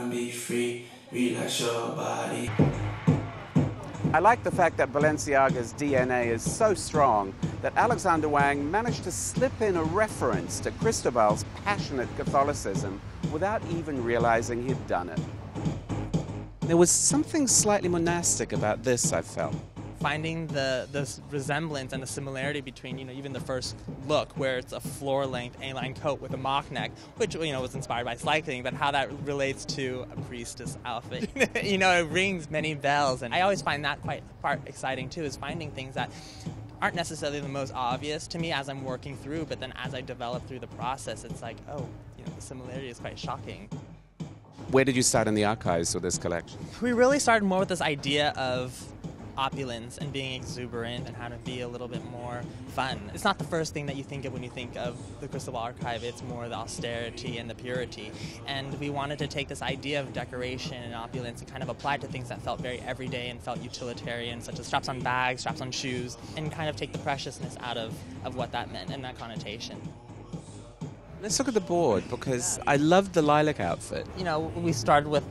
Be free, relax your body. I like the fact that Balenciaga's DNA is so strong that Alexander Wang managed to slip in a reference to Cristobal's passionate Catholicism without even realizing he'd done it. There was something slightly monastic about this, I felt. Finding the resemblance and the similarity between, even the first look where it's a floor-length A-line coat with a mock neck, which, was inspired by cycling, but how that relates to a priestess outfit. It rings many bells, and I always find that quite exciting too, is finding things that aren't necessarily the most obvious to me as I'm working through, but then as I develop through the process, it's like, oh, the similarity is quite shocking. Where did you start in the archives with this collection? We really started more with this idea of opulence and being exuberant and how to be a little bit more fun. It's not the first thing that you think of when you think of the Cristobal Archive, it's more the austerity and the purity. And we wanted to take this idea of decoration and opulence and kind of apply it to things that felt very everyday and felt utilitarian, such as straps on bags, straps on shoes, and kind of take the preciousness out of what that meant and that connotation. Let's look at the board, because I loved the lilac outfit. We started with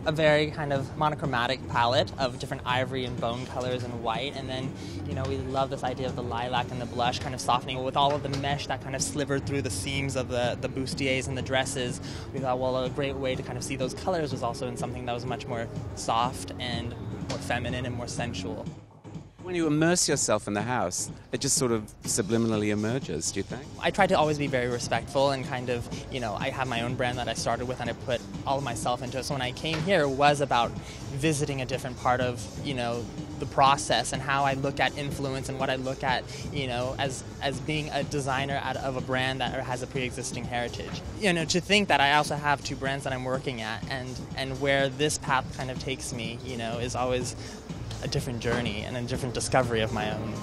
a very kind of monochromatic palette of different ivory and bone colors and white, and then we love this idea of the lilac and the blush kind of softening with all of the mesh that kind of slivered through the seams of the bustiers and the dresses. We thought, well, a great way to kind of see those colors was also in something that was much more soft and more feminine and more sensual. When you immerse yourself in the house, it just sort of subliminally emerges, do you think? I try to always be very respectful and kind of, I have my own brand that I started with and I put all of myself into it. So when I came here, it was about visiting a different part of, the process and how I look at influence and what I look at, as being a designer of a brand that has a pre-existing heritage. To think that I also have two brands that I'm working at and where this path kind of takes me, is always a different journey and a different discovery of my own.